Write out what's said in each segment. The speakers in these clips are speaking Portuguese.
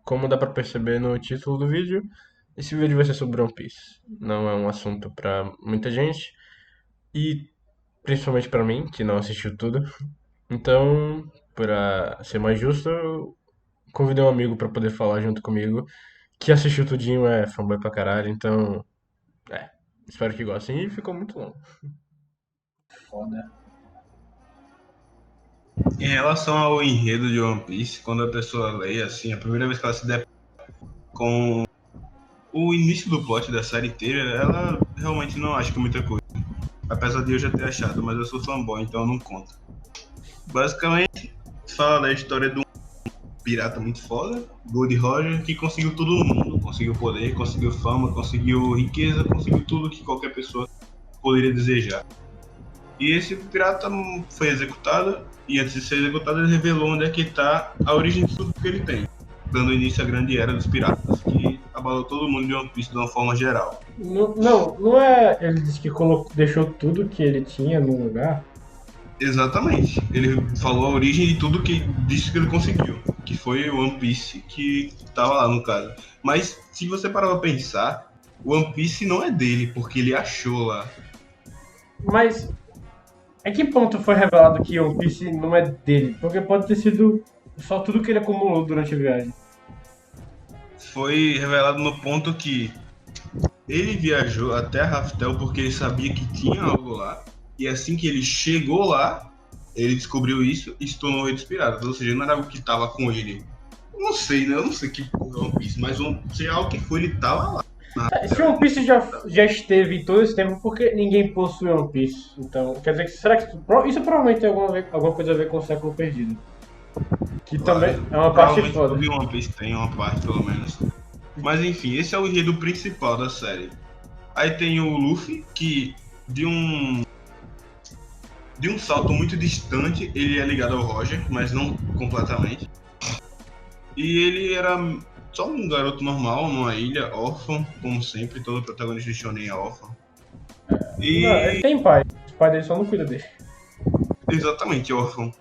como dá pra perceber no título do vídeo, esse vídeo vai ser sobre One Piece. Não é um assunto pra muita gente e principalmente pra mim, que não assistiu tudo. Então, pra ser mais justo, eu convidei um amigo pra poder falar junto comigo, que assistiu tudinho, é fanboy pra caralho, então, é, espero que gostem. E ficou muito longo. Foda. Em relação ao enredo de One Piece, quando a pessoa lê, assim, a primeira vez que ela se depara com o início do plot da série inteira, ela realmente não acha que é muita coisa. Apesar de eu já ter achado, mas eu sou fanboy, então não conta. Basicamente, fala da história de um pirata muito foda, Gold Roger, que conseguiu tudo no mundo. Conseguiu poder, conseguiu fama, conseguiu riqueza, conseguiu tudo que qualquer pessoa poderia desejar. E esse pirata foi executado, e antes de ser executado ele revelou onde é que está a origem de tudo que ele tem, dando início à grande era dos piratas, que abalou todo mundo de One Piece de uma forma geral. Não é. Ele disse que deixou tudo que ele tinha num lugar. Exatamente. Ele falou a origem de tudo que disse que ele conseguiu, que foi o One Piece que estava lá no caso. Mas se você parar pra pensar, o One Piece não é dele, porque ele achou lá. Mas a que ponto foi revelado que One Piece não é dele? Porque pode ter sido só tudo que ele acumulou durante a viagem. Foi revelado no ponto que ele viajou até a Raftel porque ele sabia que tinha algo lá. E assim que ele chegou lá, ele descobriu isso e se tornou o Rei dos Piratas. Ou seja, não era algo que estava com ele. Eu não sei, né? Eu não sei que porra é One Piece, mas se é algo que foi, ele tava lá. Na Se Raftel, One Piece já esteve todo esse tempo, por que ninguém possui One Piece? Então, quer dizer que será que isso provavelmente tem alguma coisa a ver com o século perdido? Que também claro. é uma parte Provavelmente foda. eu vi One Piece tem uma parte, pelo menos. Mas enfim, esse é o enredo principal da série. Aí tem o Luffy, que de um de um salto muito distante, ele é ligado ao Roger, mas não completamente. E ele era só um garoto normal, numa ilha, órfão, como sempre, todo protagonista de Shonen é órfão. Não, ele E tem pai. O pai dele só não cuida dele. exatamente, órfão.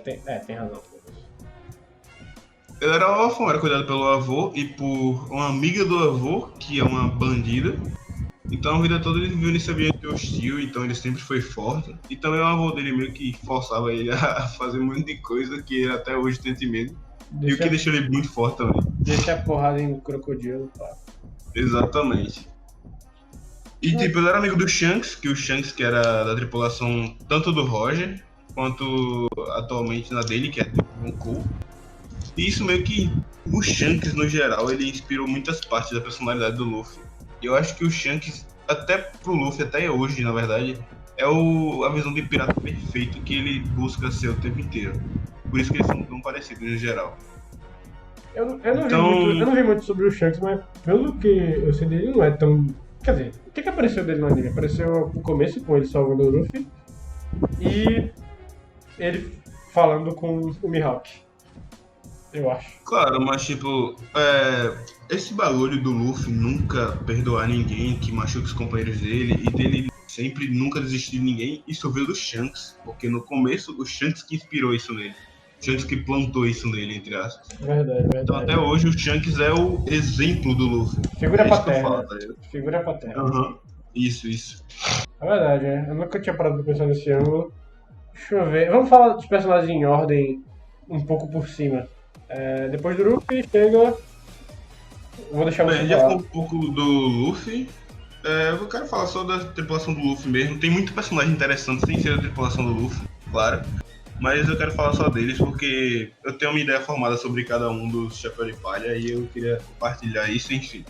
Tem razão. Ele era órfão, era cuidado pelo avô e por uma amiga do avô, que é uma bandida. Então a vida toda ele viveu nesse ambiente hostil, então ele sempre foi forte. E também o avô dele meio que forçava ele a fazer um monte de coisa que ele até hoje tem medo. E o que Deixa, deixou ele muito forte também. deixa a porrada em crocodilo, pá. Exatamente. E tipo, ele era amigo do Shanks, que o Shanks que era da tripulação tanto do Roger, quanto atualmente na dele, que é tipo Goku. E isso meio que o Shanks no geral, ele inspirou muitas partes da personalidade do Luffy. E eu acho que o Shanks, até pro Luffy, até hoje, na verdade, é a visão de pirata perfeito que ele busca ser o tempo inteiro. Por isso que eles são tão parecidos no geral. Eu Então, não vi muito sobre o Shanks, mas pelo que eu sei dele, não é tão. Quer dizer, o que apareceu dele no anime? Apareceu no começo com ele salvando o Luffy e ele falando com o Mihawk, eu acho. claro, mas tipo, esse bagulho do Luffy nunca perdoar ninguém que machuca os companheiros dele e dele sempre nunca desistir de ninguém, isso veio do Shanks, porque no começo o Shanks que inspirou isso nele. O Shanks que plantou isso nele, entre aspas. Verdade, Então até verdade. hoje o Shanks é o exemplo do Luffy. Figura É isso que eu falo, paterna. tá ligado? Figura paterna. Aham. Isso, isso. É verdade, né? Eu nunca tinha parado pra pensar nesse ângulo. Deixa eu ver. Vamos falar dos personagens em ordem um pouco por cima. Depois do Luffy chega. Eu vou deixar Bem, a você gente já falar. falou um pouco do Luffy. Eu quero falar só da tripulação do Luffy mesmo. Tem muito personagem interessante sem ser da tripulação do Luffy, claro. Mas eu quero falar só deles porque eu tenho uma ideia formada sobre cada um dos Chapéu de Palha e eu queria compartilhar isso, enfim.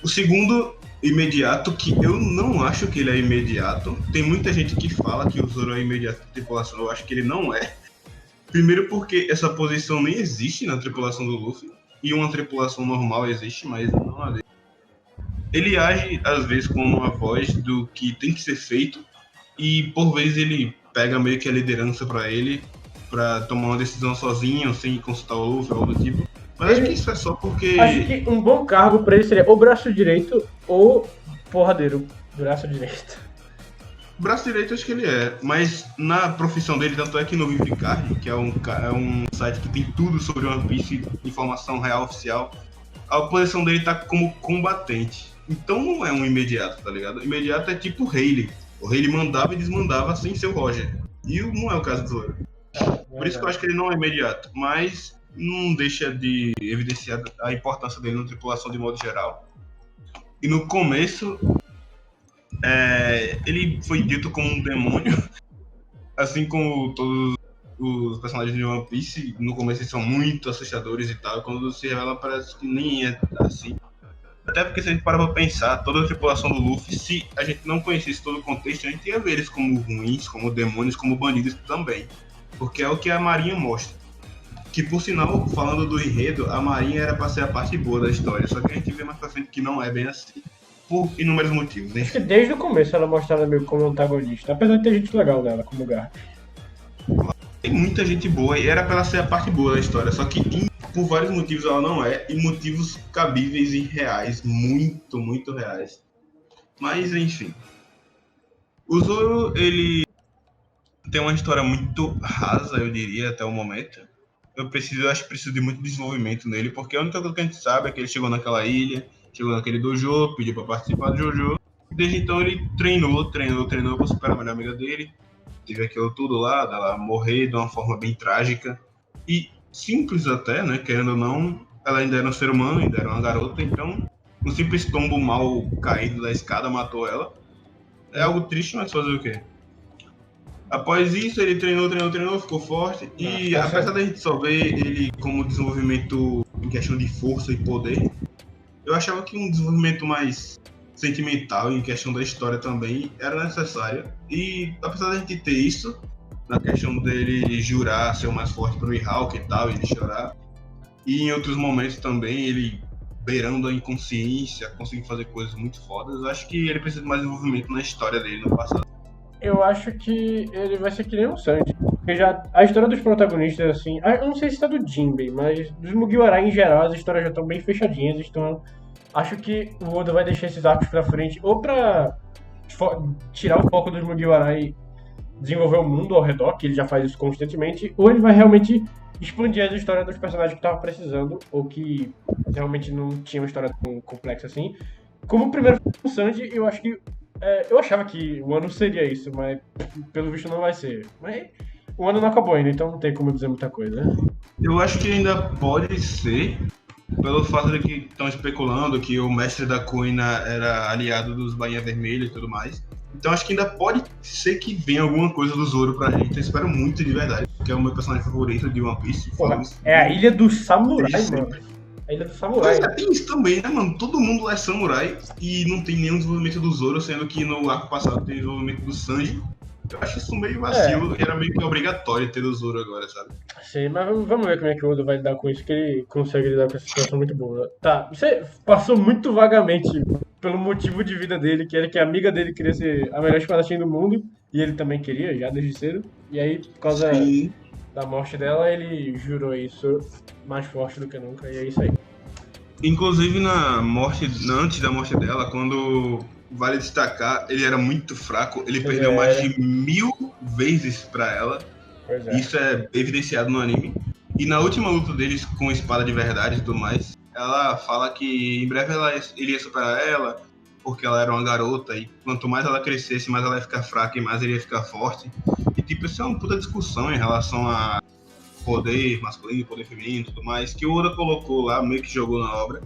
O segundo imediato, que eu não acho que ele é imediato. Tem muita gente que fala que o Zoro é imediato da tripulação. Eu acho que ele não é. Primeiro porque essa posição nem existe na tripulação do Luffy. E uma tripulação normal existe, mas não a dele. Ele age, às vezes, com uma voz do que tem que ser feito. E, por vezes, ele pega meio que a liderança pra ele. Pra tomar uma decisão sozinho, sem consultar o Luffy ou algo do tipo. Mas acho que Ele, isso é só acho porque... que um bom cargo pra ele seria ou braço direito ou porradeiro. Braço direito. Braço direito acho que ele é, mas na profissão dele, tanto é que no Vivicard, que é um site que tem tudo sobre One Piece, informação real oficial, a posição dele tá como combatente. Então não é um imediato, tá ligado? Imediato é tipo o Rayleigh. O Rayleigh mandava e desmandava sem ser o Roger. E não é o caso do Zoro. Por isso que eu acho que ele não é imediato, mas não deixa de evidenciar a importância dele na tripulação de modo geral. E no começo, ele foi dito como um demônio, assim como todos os personagens de One Piece. No começo eles são muito assustadores e tal, quando se revela parece que nem é assim. Até porque se a gente parar pra pensar, toda a tripulação do Luffy, se a gente não conhecesse todo o contexto, a gente ia ver eles como ruins, como demônios, como bandidos também. Porque é o que a Marinha mostra. Que, por sinal, falando do enredo, a Marinha era pra ser a parte boa da história, só que a gente vê mais pra frente que não é bem assim. Por inúmeros motivos, né? Acho que desde o começo ela mostrava meio como antagonista, apesar de ter gente legal nela, como o Garp. Tem muita gente boa e era pra ela ser a parte boa da história, só que por vários motivos ela não é, e motivos cabíveis e reais, muito, muito reais. Mas, enfim. O Zoro, ele tem uma história muito rasa, eu diria, até o momento. Acho que preciso de muito desenvolvimento nele, porque a única coisa que a gente sabe é que ele chegou naquela ilha, chegou naquele dojo, pediu pra participar do Jojo, e desde então ele treinou pra superar a melhor amiga dele. Teve aquilo tudo lá, dela morrer de uma forma bem trágica. E simples até, né? Querendo ou não, ela ainda era um ser humano, ainda era uma garota, então um simples tombo mal caído da escada matou ela. É algo triste, mas fazer o quê? Após isso, ele treinou, ficou forte. E apesar da gente só ver ele como desenvolvimento em questão de força e poder, eu achava que um desenvolvimento mais sentimental em questão da história também era necessário. E apesar da gente ter isso, na questão dele jurar ser o mais forte pro Mihawk e tal, ele chorar, e em outros momentos também ele beirando a inconsciência, conseguindo fazer coisas muito fodas, eu acho que ele precisa de mais desenvolvimento na história dele no passado. Eu acho que ele vai ser que nem o Sanji. Porque já a história dos protagonistas, assim, eu não sei se tá do Jinbei, mas dos Mugiwara em geral, as histórias já estão bem fechadinhas, então acho que o Oda vai deixar esses arcos pra frente, ou pra tirar o foco dos Mugiwara e desenvolver o mundo ao redor, que ele já faz isso constantemente, ou ele vai realmente expandir as histórias dos personagens que estavam precisando, ou que realmente não tinham uma história tão complexa assim. Como o primeiro foi o Sanji, eu acho que eu achava que o ano seria isso, mas pelo visto não vai ser. Mas o ano não acabou ainda, então não tem como dizer muita coisa, né? Eu acho que ainda pode ser, pelo fato de que estão especulando que o mestre da Kuina era aliado dos Bainha Vermelha e tudo mais. Então acho que ainda pode ser que venha alguma coisa do Zoro pra gente. Eu espero muito de verdade, porque é o meu personagem favorito de One Piece. Porra, é a Ilha do Samurai, mano. A Ilha do Samurai. Pois é, tem isso também, né, mano? Todo mundo lá é samurai e não tem nenhum desenvolvimento do Zoro, sendo que no arco passado tem desenvolvimento do Sanji. Eu acho isso meio vacilo, e era meio que obrigatório ter o Zoro agora, sabe? Sim, mas vamos ver como é que o Oda vai lidar com isso, que ele consegue lidar com essa situação muito boa. Tá, você passou muito vagamente pelo motivo de vida dele, que era que a amiga dele queria ser a melhor espadachim do mundo, e ele também queria, já desde cedo. E aí, por causa da morte dela, ele jurou isso mais forte do que nunca, e é isso aí. Inclusive antes da morte dela, quando vale destacar, ele era muito fraco, ele perdeu mais de 1000 vezes pra ela. Isso é evidenciado no anime. E na última luta deles com espada de verdade e tudo mais, ela fala que em breve ele ia superar ela, porque ela era uma garota, e quanto mais ela crescesse, mais ela ia ficar fraca e mais ele ia ficar forte. E tipo, isso é uma puta discussão em relação a poder masculino, poder feminino e tudo mais, que o Oda colocou lá, meio que jogou na obra.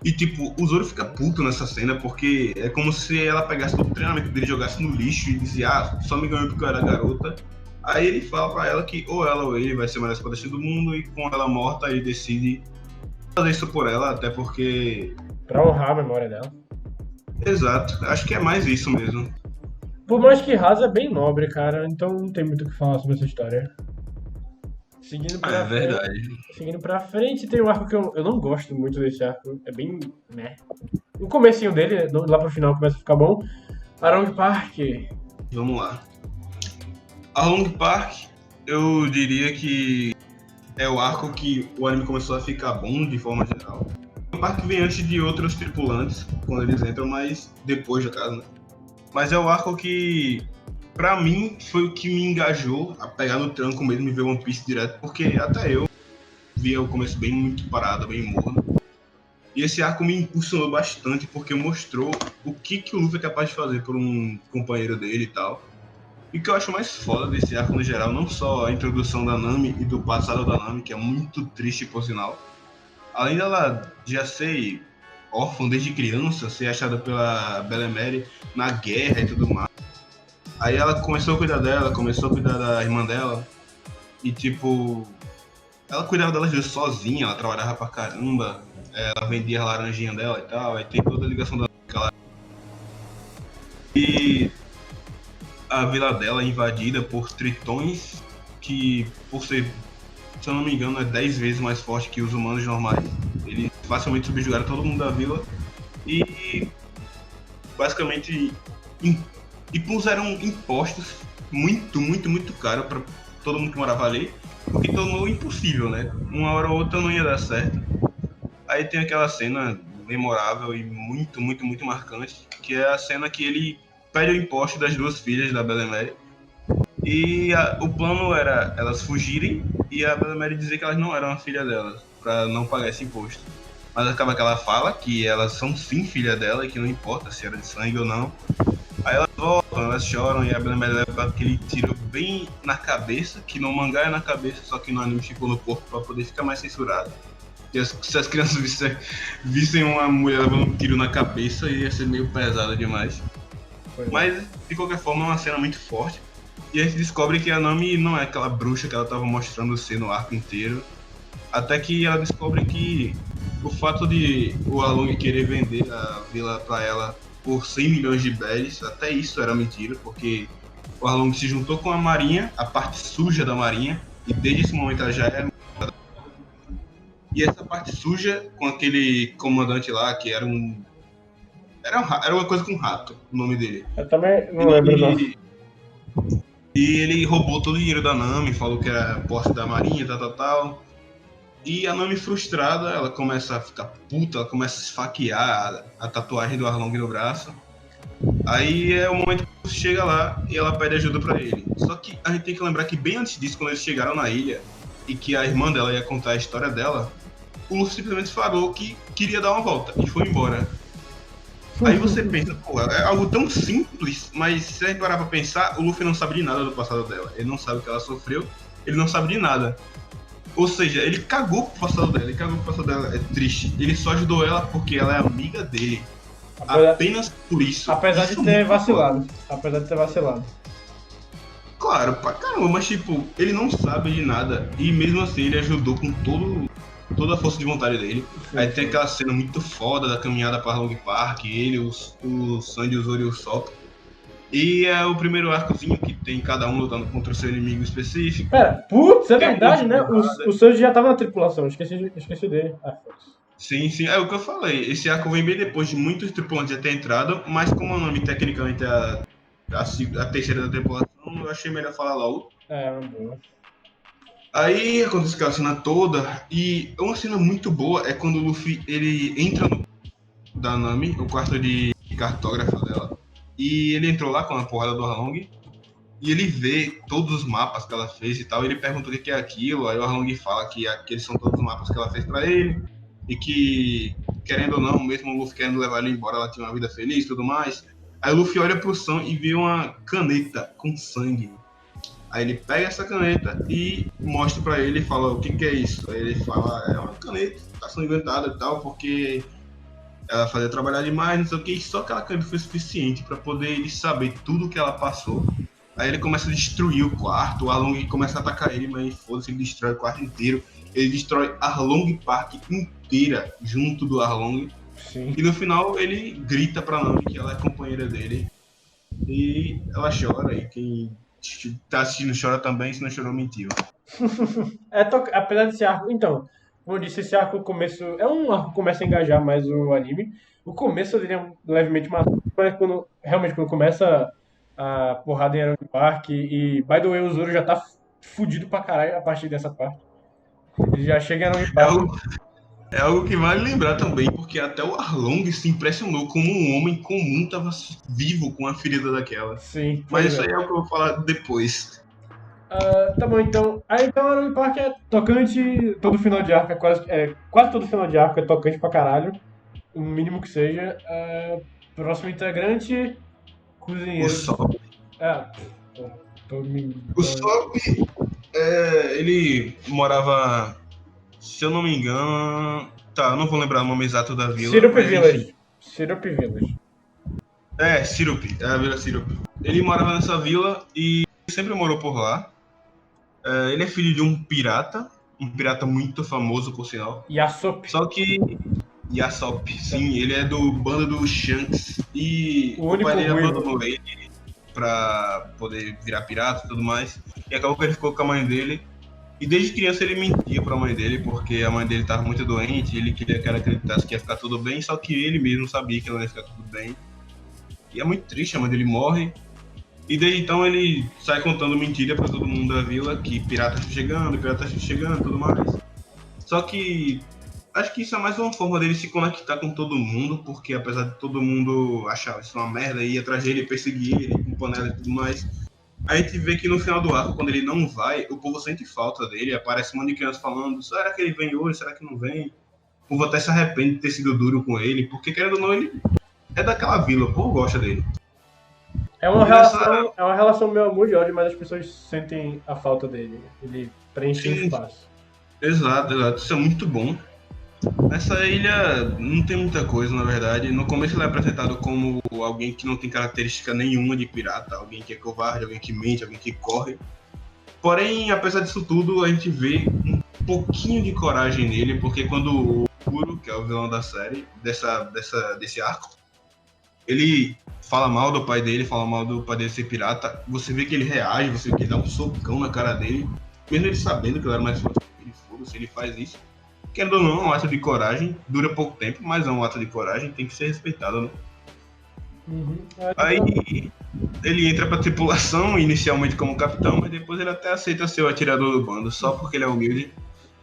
E tipo, o Zoro fica puto nessa cena, porque é como se ela pegasse todo o treinamento dele, jogasse no lixo e dizia, só me ganhou porque eu era garota. Aí ele fala pra ela que ou ela ou ele vai ser o melhor espadachim do mundo, e com ela morta ele decide fazer isso por ela, até porque... Pra honrar a memória dela. Exato, acho que é mais isso mesmo. Por mais que Rasa é bem nobre, cara, então não tem muito o que falar sobre essa história. Seguindo pra frente, verdade. Seguindo pra frente, tem um arco que eu não gosto muito desse arco. É bem... né? O comecinho dele, lá pro final, começa a ficar bom. Arlong Park. Vamos lá. Arlong Park, eu diria que é o arco que o anime começou a ficar bom de forma geral. O Park vem antes de outros tripulantes, quando eles entram, mas depois, no caso, né? Mas é o arco que, pra mim, foi o que me engajou a pegar no tranco mesmo e ver One Piece direto, porque até eu via o começo bem muito parado, bem morno. E esse arco me impulsionou bastante, porque mostrou o que o Luffy é capaz de fazer por um companheiro dele e tal. E o que eu acho mais foda desse arco no geral, não só a introdução da Nami e do passado da Nami, que é muito triste por sinal, além dela já ser órfã desde criança, ser achada pela Belemere na guerra e tudo mais. Aí ela começou a cuidar dela, começou a cuidar da irmã dela, e tipo, ela cuidava delas duas sozinha, ela trabalhava pra caramba, ela vendia a laranjinha dela e tal, aí tem toda a ligação dela com ela. E a vila dela é invadida por tritões que, por ser, se eu não me engano, é 10 vezes mais forte que os humanos normais. Eles facilmente subjugaram todo mundo da vila e basicamente impuseram impostos muito caros para todo mundo que morava ali, o que tornou impossível, né? Uma hora ou outra não ia dar certo. Aí tem aquela cena memorável e muito marcante, que é a cena que ele pede o imposto das duas filhas da Belemere. E o plano era elas fugirem e a Belemere dizer que elas não eram a filha delas, para não pagar esse imposto. Mas acaba que ela fala que elas são sim filha dela e que não importa se era de sangue ou não. Aí elas voltam, elas choram e a Belemere leva aquele tiro bem na cabeça, que no mangá é na cabeça, só que no anime ficou no corpo para poder ficar mais censurado. Se as crianças vissem uma mulher levando um tiro na cabeça, ia ser meio pesado demais. Mas, de qualquer forma, é uma cena muito forte. E a gente descobre que a Nami não é aquela bruxa que ela estava mostrando ser no arco inteiro. Até que ela descobre que o fato de o Along querer vender a vila para ela por 100 milhões de berries, até isso era mentira, porque o Arlong se juntou com a Marinha, a parte suja da Marinha, e desde esse momento ela já era. E essa parte suja, com aquele comandante lá, que era um. Era uma coisa com rato, o nome dele. Eu também não lembro, não. E ele roubou todo o dinheiro da Nami, falou que era posse da Marinha, tal. E a Nami frustrada, ela começa a ficar puta, ela começa a esfaquear a tatuagem do Arlong no braço. Aí é o momento que você chega lá e ela pede ajuda pra ele. Só que a gente tem que lembrar que bem antes disso, quando eles chegaram na ilha e que a irmã dela ia contar a história dela, o Luffy simplesmente falou que queria dar uma volta e foi embora. Aí você pensa, pô, é algo tão simples, mas se a gente parar pra pensar, o Luffy não sabe de nada do passado dela. Ele não sabe o que ela sofreu, ele não sabe de nada. Ou seja, ele cagou pro passado dela, ele cagou pro passado dela, é triste. Ele só ajudou ela porque ela é amiga dele. Apenas por isso. Apesar de ter vacilado. Apesar de ter vacilado. Claro, pra caramba, mas tipo, ele não sabe de nada. E mesmo assim ele ajudou com toda a força de vontade dele. Sim, Aí tem aquela cena muito foda da caminhada para Long Park, ele, o Sandy, o Zoro e o Sop. E é o primeiro arcozinho que tem cada um lutando contra o seu inimigo específico. Pera, putz, é Tem verdade, né? algumas O Sanji já tava na tripulação, esqueci dele. Ah, foda-se. Sim, é o que eu falei. Esse arco vem bem depois de muitos tripulantes já ter entrado, mas como o nome tecnicamente é a terceira da tripulação, eu achei melhor falar logo. É, uma boa. Aí acontece aquela cena toda, e uma cena muito boa é quando o Luffy ele entra no da Nami, o quarto de cartógrafa dela, e ele entrou lá com a porrada do Arlong, e ele vê todos os mapas que ela fez e tal, e ele pergunta o que é aquilo, aí o Arlong fala que aqueles são todos os mapas que ela fez pra ele, e que, querendo ou não, mesmo o Luffy querendo levar ele embora, ela tinha uma vida feliz e tudo mais. Aí o Luffy olha pro Sam e vê uma caneta com sangue. Aí ele pega essa caneta e mostra pra ele e fala, o que é isso? Aí ele fala, é uma caneta, tá sendo inventada e tal, porque ela fazia trabalhar demais, não sei o que, e só aquela caneta foi suficiente pra poder ele saber tudo que ela passou. Aí ele começa a destruir o quarto, o Arlong começa a atacar ele, mas foda-se, ele destrói o quarto inteiro. Ele destrói Arlong Park inteira junto do Arlong. Sim. E no final ele grita pra Nami que ela é companheira dele. E ela chora, e quem tá assistindo chora também, se não chorou, mentiu. Apesar desse arco. Então, como eu disse, esse arco começo. É um arco que começa a engajar mais o anime. O começo dele é levemente maçante, mas realmente quando começa a porrada em Arangue Park e by the way, o Zoro já tá fudido pra caralho a partir dessa parte. Ele já chega em Arangue É Park. É algo que vale lembrar também, porque até o Arlong se impressionou como um homem comum estava vivo com a ferida daquela. Sim, Mas pois isso aí é. é o que eu vou falar depois. Tá bom, então. Aí então Arong Park é tocante, todo final de arco quase todo final de arco é tocante pra caralho. O mínimo que seja. Próximo integrante, O cozinheiro. Sop. Ah, tô, tô me. O Sop, ele morava, se eu não me engano. Tá, eu não vou lembrar o nome exato da vila, Syrup mas enfim. Village. Syrup Village. Sirup, é a Vila Sirup. Ele morava nessa vila e sempre morou por lá. Ele é filho de um pirata muito famoso, por sinal. Yasop. Só que Yasop, sim, ele é do bando do Shanks e O o pai único dele ruivo. abandonou ele pra poder virar pirata e tudo mais. E acabou que ele ficou com a mãe dele. E desde criança ele mentia pra mãe dele, porque a mãe dele tava muito doente, e ele queria que ela acreditasse que ia ficar tudo bem, só que ele mesmo sabia que ela ia ficar tudo bem. E é muito triste, a mãe dele morre. E desde então ele sai contando mentira pra todo mundo da vila, que piratas estão chegando e tudo mais. Só que acho que isso é mais uma forma dele se conectar com todo mundo, porque apesar de todo mundo achar isso uma merda e ir atrás dele, perseguir ele com panela e tudo mais, a gente vê que no final do arco, quando ele não vai, o povo sente falta dele, aparece um monte de criança falando, será que ele vem hoje, será que não vem? O povo até se arrepende de ter sido duro com ele, porque querendo ou não, ele é daquela vila, o povo gosta dele. E nessa. É uma relação meu amor de ódio, mas as pessoas sentem a falta dele. Ele preenche um Sim, espaço. exato, exato, isso é muito bom. Nessa ilha não tem muita coisa, na verdade. No começo ele é apresentado como alguém que não tem característica nenhuma de pirata, alguém que é covarde, alguém que mente, alguém que corre. Porém, apesar disso tudo, a gente vê um pouquinho de coragem nele, porque quando o Kuro, que é o vilão da série, desse arco, ele fala mal do pai dele, fala mal do pai dele ser pirata, você vê que ele reage, você vê que ele dá um socão na cara dele, mesmo ele sabendo que ele era mais forte que ele, foda-se, ele faz isso. Querendo ou não, é um ato de coragem, dura pouco tempo, mas é um ato de coragem, tem que ser respeitado, né? Uhum. Aí ele entra pra tripulação, inicialmente como capitão, mas depois ele até aceita ser o atirador do bando, só porque ele é humilde.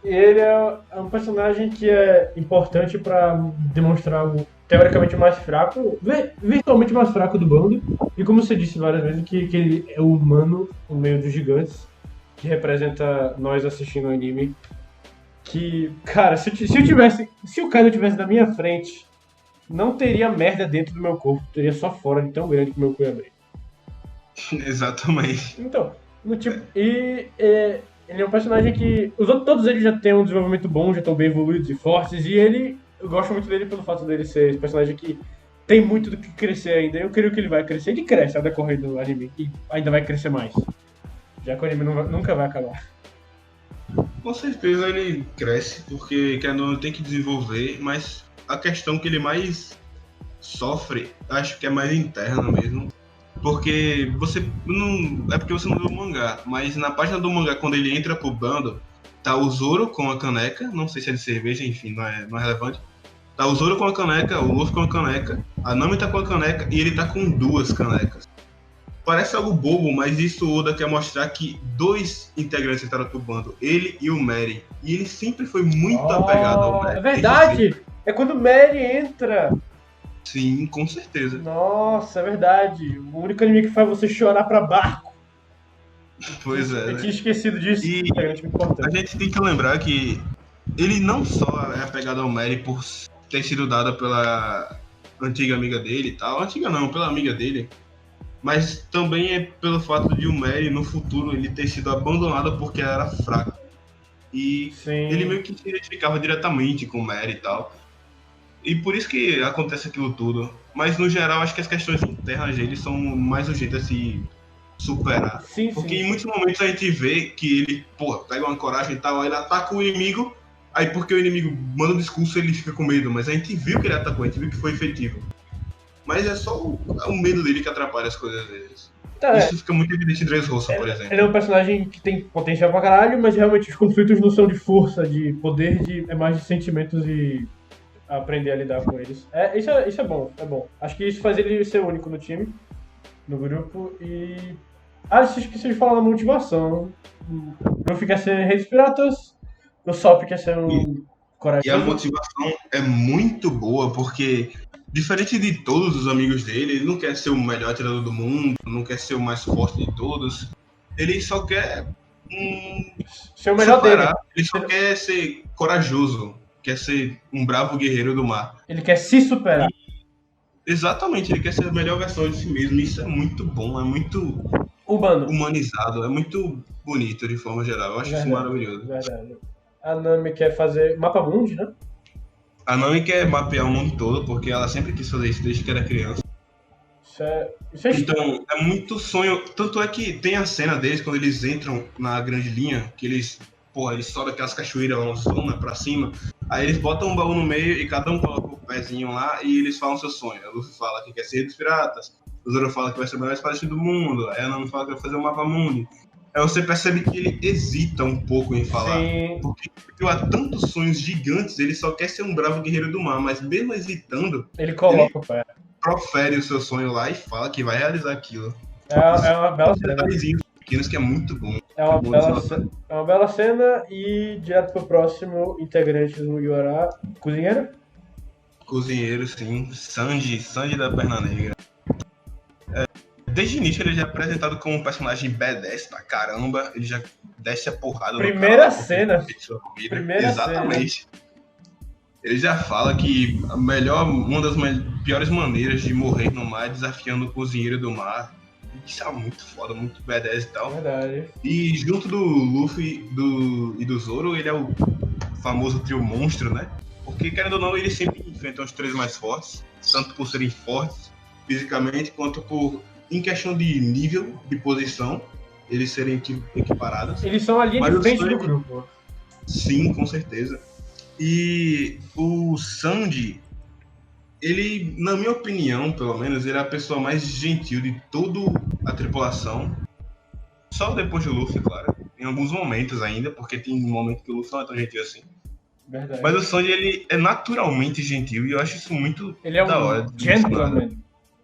Ele é um personagem que é importante pra demonstrar o teoricamente mais fraco, virtualmente mais fraco do bando. E como você disse várias vezes, que ele é o humano no meio dos gigantes, que representa nós assistindo o anime. Que, cara, se o Kaido tivesse na minha frente, não teria merda dentro do meu corpo, teria só fora de tão grande que meu cu ia abrir. Exatamente. Então, no tipo, ele é um personagem que todos eles já têm um desenvolvimento bom, já estão bem evoluídos e fortes, e eu gosto muito dele pelo fato dele ser esse personagem que tem muito do que crescer ainda. Eu creio que ele vai crescer, ele cresce ao decorrer do anime, e ainda vai crescer mais, já que o anime nunca vai acabar. Com certeza ele cresce, porque querendo ou não tem que desenvolver, mas a questão que ele mais sofre, acho que é mais interna mesmo. Porque você não. É porque você não leu o mangá, mas na página do mangá, quando ele entra pro bando, tá o Zoro com a caneca, não sei se é de cerveja, enfim, não é relevante. Tá o Zoro com a caneca, o Luffy com a caneca, a Nami tá com a caneca e ele tá com duas canecas. Parece algo bobo, mas isso o Oda quer mostrar que dois integrantes entraram pro bando, ele e o Mary. E ele sempre foi muito apegado ao Mary. É verdade! É quando o Mary entra! Sim, com certeza. Nossa, é verdade. O único anime que faz você chorar pra barco. Pois é. Eu tinha esquecido disso. E É importante. a gente tem que lembrar que ele não só é apegado ao Mary por ter sido dada pela antiga amiga dele e tal. Antiga não, pela amiga dele. Mas também é pelo fato de o Mary, no futuro, ele ter sido abandonado porque ela era fraca. E Sim. ele meio que se identificava diretamente com o Mary e tal. E por isso que acontece aquilo tudo. Mas no geral, acho que as questões internas dele são mais o jeito a se superar. Sim, Porque sim. em muitos momentos a gente vê que ele, pega uma coragem e tal, aí ele ataca o inimigo, aí porque o inimigo manda um discurso ele fica com medo, mas a gente viu que ele atacou, a gente viu que foi efetivo. Mas é só o medo dele que atrapalha as coisas deles. Isso fica muito evidente em Dressrosa, por exemplo. Ele é um personagem que tem potencial pra caralho, mas realmente os conflitos não são de força, de poder, é mais de sentimentos e aprender a lidar com eles. Isso é bom, é bom. Acho que isso faz ele ser único no time, no grupo, e... você esqueceu de falar da motivação. O Luffy quer ser Rei dos Piratas, o Sop quer ser um E a Corajoso. motivação é muito boa, porque, diferente de todos os amigos dele, ele não quer ser o melhor atirador do mundo, não quer ser o mais forte de todos. Ele só quer Ser o melhor superar, dele. ele só quer ser corajoso, quer ser um bravo guerreiro do mar. Ele quer se superar. Exatamente, ele quer ser a melhor versão de si mesmo. Isso é muito bom, é muito Urbano. humanizado, é muito bonito de forma geral. Eu acho isso maravilhoso. Verdade. A Nami quer fazer mapa mundi, né? A Nami quer mapear o mundo todo, porque ela sempre quis fazer isso desde que era criança. Isso é Então, é muito sonho. Tanto é que tem a cena deles quando eles entram na grande linha, que eles sobem aquelas cachoeiras lá no zona pra cima. Aí eles botam um baú no meio e cada um coloca o pezinho lá e eles falam seu sonho. A Luffy fala que quer ser rei dos piratas, o Zoro fala que vai ser o melhor espadachim do mundo, aí a Nami fala que vai fazer um mapa mundi. Aí você percebe que ele hesita um pouco em falar. Sim. Porque há tantos sonhos gigantes, ele só quer ser um bravo guerreiro do mar, mas mesmo hesitando, Ele coloca o pé. profere o seu sonho lá e fala que vai realizar aquilo. É uma bela cena. Detalhezinhos pequenos que é muito bom. É uma bela cena e direto pro próximo integrante do Mugiwara. Cozinheiro? Cozinheiro, sim. Sanji da Perna Negra. Desde o início ele já é apresentado como um personagem badass pra caramba. Ele já desce a porrada Primeira no cena. Primeira Exatamente. Cena. Ele já fala que uma das piores maneiras de morrer no mar é desafiando o cozinheiro do mar. Isso é muito foda, muito badass e tal. Verdade. E junto do Luffy e do Zoro, ele é o famoso trio monstro, né? Porque, querendo ou não, eles sempre enfrentam os três mais fortes, tanto por serem fortes fisicamente, quanto em questão de nível, de posição, eles serem equiparados. Eles são a linha de frente do grupo. Sim, com certeza. E o Sanji, ele, na minha opinião, pelo menos, ele é a pessoa mais gentil de toda a tripulação. Só depois do Luffy, claro. Em alguns momentos ainda, porque tem um momento que o Luffy não é tão gentil assim. Verdade. Mas o Sanji, ele é naturalmente gentil e eu acho isso muito da hora. Gentleman.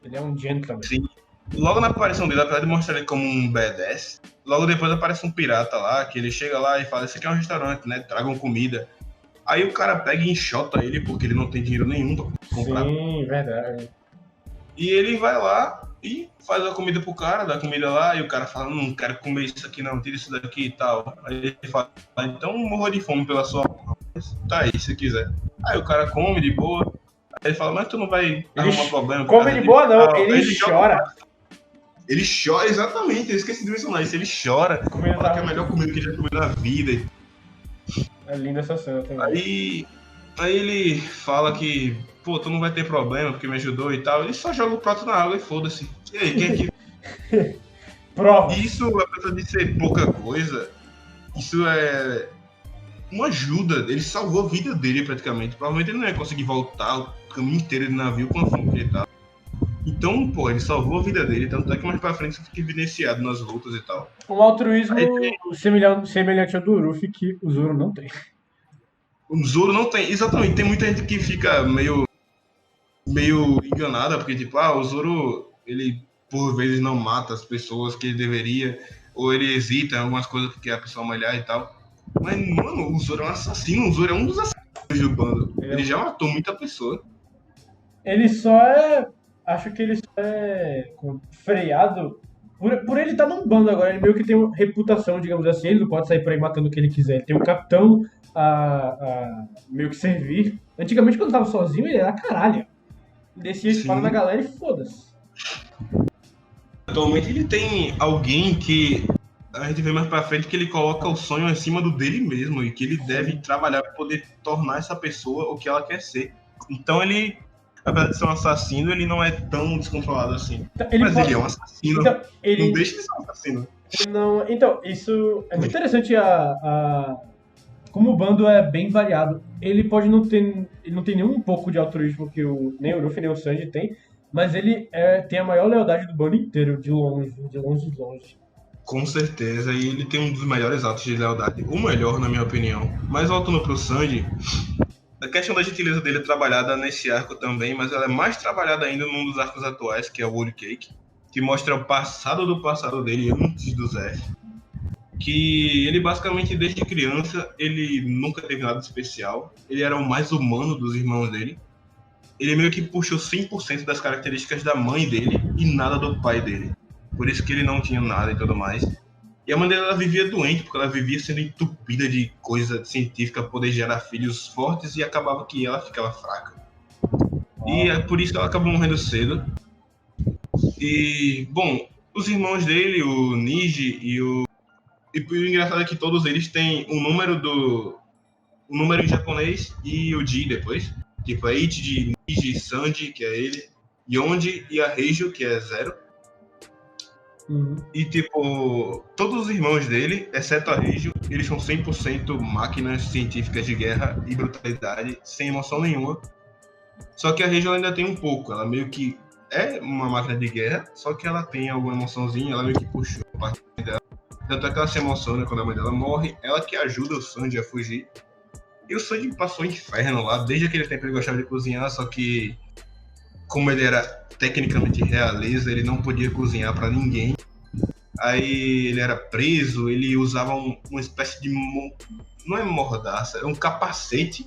Ele é um gentleman. Sim. Logo na aparição dele, apesar de mostrar ele como um badass, logo depois aparece um pirata lá, que ele chega lá e fala, esse aqui é um restaurante, né? Tragam comida. Aí o cara pega e enxota ele, porque ele não tem dinheiro nenhum pra comprar. Sim, verdade. E ele vai lá e faz a comida pro cara, dá comida lá, e o cara fala, não quero comer isso aqui não, tira isso daqui e tal. Aí ele fala, então morra de fome pela sua honra. Tá aí, se quiser. Aí o cara come de boa. Aí ele fala, mas tu não vai arrumar problema. Come de boa não, ele chora. Ele chora, exatamente, eu esqueci de mencionar isso. Ele chora, fala que é a melhor comida que ele já comeu na vida. É linda essa cena também. Aí ele fala que, pô, tu não vai ter problema porque me ajudou e tal. Ele só joga o prato na água e foda-se. E aí, quem é que... Prova. Isso, apesar de ser pouca coisa, isso é uma ajuda. Ele salvou a vida dele praticamente. Provavelmente ele não ia conseguir voltar o caminho inteiro de navio com a fome que ele tava. Então, pô, ele salvou a vida dele, tanto é que mais pra frente isso fica evidenciado nas lutas e tal. Um altruísmo semelhante ao do Luffy que o Zoro não tem. O Zoro não tem, exatamente, tem muita gente que fica meio enganada, porque tipo, o Zoro, ele por vezes não mata as pessoas que ele deveria, ou ele hesita em algumas coisas porque a pessoa malhar e tal. Mas, mano, o Zoro é um assassino, o Zoro é um dos assassinos do bando. Ele já matou muita pessoa. Ele só é... Acho que ele só é freado por ele estar num bando agora. Ele meio que tem uma reputação, digamos assim. Ele não pode sair por aí matando o que ele quiser. Ele tem um capitão a meio que servir. Antigamente, quando tava sozinho, ele era caralho. Descia a espada na galera e foda-se. Atualmente ele tem alguém que a gente vê mais pra frente que ele coloca o sonho acima do dele mesmo e que ele deve trabalhar pra poder tornar essa pessoa o que ela quer ser. Então ele, apesar de ser um assassino, ele não é tão descontrolado assim. Ele é um assassino. Então, não deixa de ser um assassino. Não, então, isso é muito interessante como o bando é bem variado. Ele pode não ter. Ele não tem nenhum pouco de altruísmo que nem o Luffy nem o Sanji tem, mas ele tem a maior lealdade do bando inteiro, de longe. Com certeza, e ele tem um dos melhores atos de lealdade. O melhor, na minha opinião. Mas voltando pro Sanji, a questão da gentileza dele é trabalhada nesse arco também, mas ela é mais trabalhada ainda num dos arcos atuais, que é o Whole Cake, que mostra o passado do passado dele antes do Zef. que ele basicamente, desde criança, ele nunca teve nada especial. Ele era o mais humano dos irmãos dele. Ele meio que puxou 100% das características da mãe dele e nada do pai dele. Por isso que ele não tinha nada e tudo mais. E a mãe dela vivia doente, porque ela vivia sendo entupida de coisa científica para poder gerar filhos fortes e acabava que ela ficava fraca. E é por isso que ela acabou morrendo cedo. E, bom, os irmãos dele, o Niji e o... E o engraçado é que todos eles têm o número em japonês e o Ji depois. Tipo, é Ichi, Niji, Sanji, que é ele, Yonji e a Heijo, que é 0. E, tipo, todos os irmãos dele, exceto a Heijo, eles são 100% máquinas científicas de guerra e brutalidade, sem emoção nenhuma. Só que a Heijo ainda tem um pouco, ela meio que é uma máquina de guerra, só que ela tem alguma emoçãozinha, ela meio que puxou a parte dela. Tanto é que ela se emociona quando a mãe dela morre, ela que ajuda o Sanji a fugir. E o Sanji passou inferno lá, desde aquele tempo ele gostava de cozinhar, só que como ele era tecnicamente realeza, ele não podia cozinhar pra ninguém. Aí ele era preso, ele usava uma espécie de... Não é mordaça, era um capacete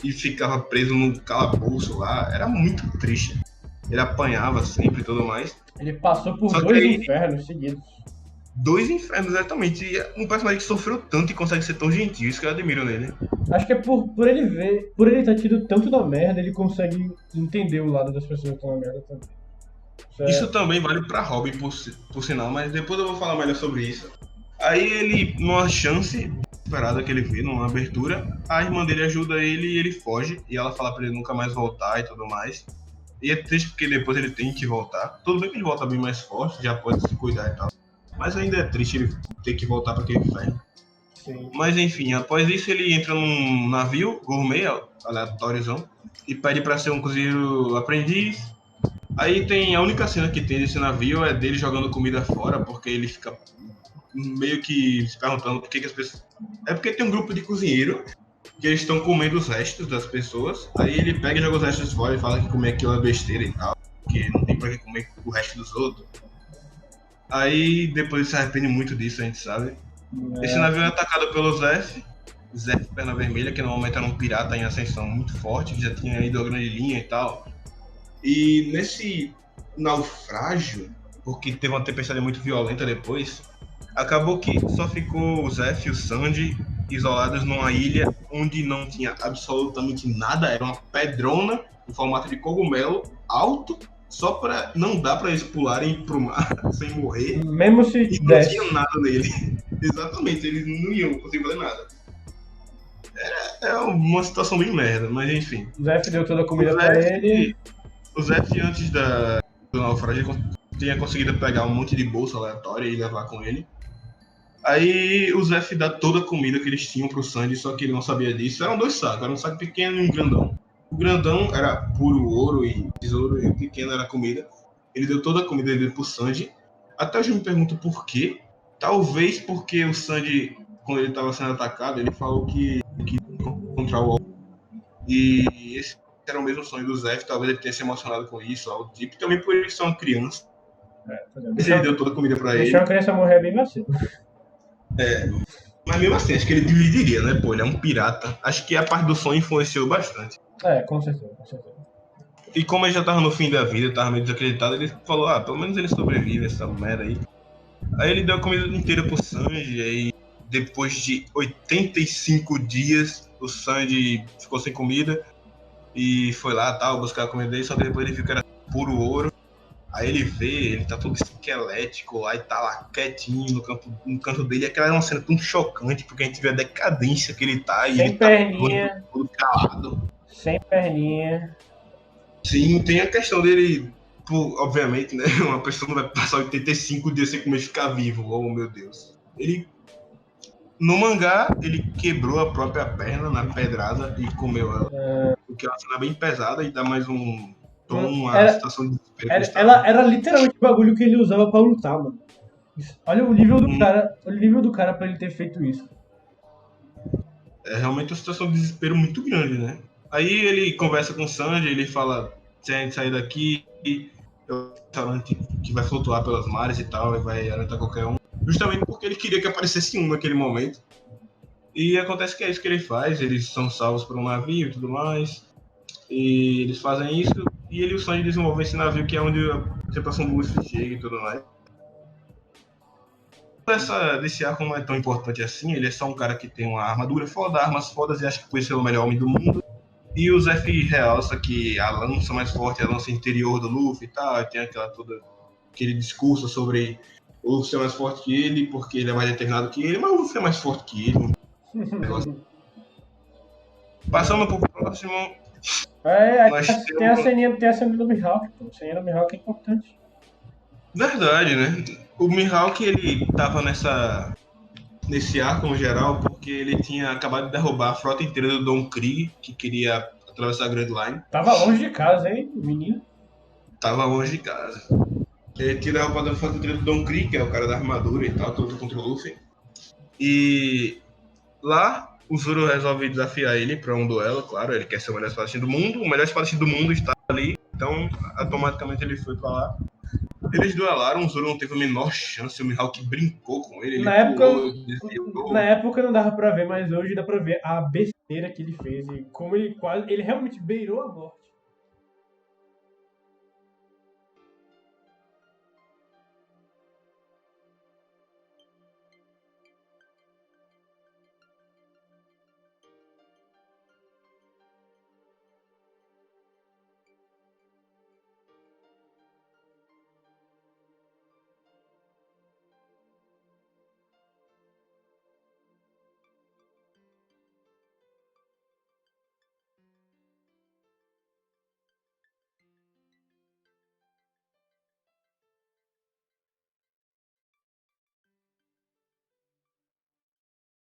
e ficava preso num calabouço lá. Era muito triste. Ele apanhava sempre e tudo mais. Ele passou por Só que 2 aí- infernos seguidos. 2 infernos, exatamente. E um personagem que sofreu tanto e consegue ser tão gentil, isso que eu admiro nele. Acho que é por ele ver, por ele ter tido tanto da merda, ele consegue entender o lado das pessoas que estão na merda também. Isso também vale pra Robin, por sinal, mas depois eu vou falar melhor sobre isso. Aí ele, numa chance esperada que ele vê, numa abertura, a irmã dele ajuda ele e ele foge. E ela fala pra ele nunca mais voltar e tudo mais. E é triste porque depois ele tem que voltar. Tudo bem que ele volta bem mais forte, já pode se cuidar e tal. Mas ainda é triste ele ter que voltar pra aquele inferno. Sim. Mas enfim, após isso ele entra num navio gourmet, aleatóriozão, e pede pra ser um cozinheiro aprendiz. Aí tem a única cena que tem desse navio é dele jogando comida fora, porque ele fica meio que se perguntando por que as pessoas... É porque tem um grupo de cozinheiro que eles estão comendo os restos das pessoas, aí ele pega e joga os restos fora e fala que comer aquilo é besteira e tal, porque não tem pra que comer o resto dos outros. Aí depois ele se arrepende muito disso, a gente sabe. Esse navio é atacado pelo Zef Perna Vermelha, que no momento era um pirata em ascensão muito forte, que já tinha ido a grande linha e tal. E nesse naufrágio, porque teve uma tempestade muito violenta depois, acabou que só ficou o Zef e o Sanji isolados numa ilha onde não tinha absolutamente nada, era uma pedrona em formato de cogumelo, alto, só pra não dar pra eles pularem pro mar sem morrer. Mesmo se E não desse. tinha nada nele. Exatamente, eles não iam conseguir fazer nada. É uma situação bem merda, mas enfim. O Zef deu toda a comida pra ele. O Zef, antes do naufrágio, tinha conseguido pegar um monte de bolsa aleatória e levar com ele. Aí o Zef dá toda a comida que eles tinham pro Sanji, só que ele não sabia disso. Eram 2 sacos, era um saco pequeno e um grandão. O grandão era puro ouro e tesouro, e o pequeno era comida. Ele deu toda a comida dele pro Sanji. Até hoje eu me pergunto por quê. Talvez porque o Sanji, quando ele estava sendo atacado, ele falou que encontrar o e esse era o mesmo sonho do Zef, talvez ele tenha se emocionado com isso, algo do tipo. Também por ele ser uma criança. Mas ele deu toda a comida pra ele. Deixar a criança morrer bem vacilo. Mas mesmo assim, acho que ele dividiria, né? Pô, ele é um pirata. Acho que a parte do sonho influenciou bastante. Com certeza, com certeza. E como ele já tava no fim da vida, tava meio desacreditado, ele falou, pelo menos ele sobrevive essa merda aí. Aí ele deu a comida inteira pro Sanji, aí depois de 85 dias, o Sanji ficou sem comida e foi lá, tal, buscar a comida dele, só que depois ele viu que era puro ouro. Aí ele vê, ele tá todo esquelético, aí tá lá quietinho no canto dele, e aquela é uma cena tão chocante, porque a gente vê a decadência que ele tá, e Sem ele perninha. tá todo calado. Sem perninha. Sim, tem a questão dele, obviamente, né? Uma pessoa não vai passar 85 dias sem comer e ficar vivo, oh meu Deus. Ele, no mangá, ele quebrou a própria perna na pedrada e comeu ela. O que é uma cena bem pesada e dá mais um tom, uma situação de desespero. Ela era literalmente o bagulho que ele usava pra lutar, mano. Olha o nível do cara. Olha o nível do cara pra ele ter feito isso. É realmente uma situação de desespero muito grande, né? Aí ele conversa com o Sanji, ele fala, se a gente sair daqui, é um restaurante que vai flutuar pelos mares e tal, e vai alimentar qualquer um. justamente porque ele queria que aparecesse um naquele momento. E acontece que é isso que ele faz, eles são salvos por um navio e tudo mais, e eles fazem isso, e ele e o Sanji desenvolvem esse navio que é onde a tripulação do Luffy chega e tudo mais. Desse arco não é tão importante assim, ele é só um cara que tem uma armadura foda, armas fodas e acha que pode ser o melhor homem do mundo. E o Zef realça que a lança mais forte é a lança interior do Luffy e tal, e tem aquele discurso sobre o Luffy ser mais forte que ele, porque ele é mais determinado que ele, mas o Luffy é mais forte que ele. Passando pro próximo, nós Tem a temos... ceninha do Mihawk, pô. A ceninha do Mihawk é importante. Verdade, né? O Mihawk, ele tava nesse arco no geral porque ele tinha acabado de derrubar a frota inteira do Don Krieg, que queria atravessar a Grand Line. Tava longe de casa, hein, menino? Tava longe de casa. Ele tinha derrubado a frota inteira do Don Krieg, que é o cara da armadura e tal, todo contra o Luffy. E lá, o Zoro resolve desafiar ele pra um duelo, claro, ele quer ser o melhor espadachim do mundo, o melhor espadachim do mundo está ali, então automaticamente ele foi pra lá. Eles duelaram, o Zoro não teve a menor chance, o Mihawk brincou com ele, Na época não dava pra ver, mas hoje dá pra ver a besteira que ele fez e como ele realmente beirou a morte.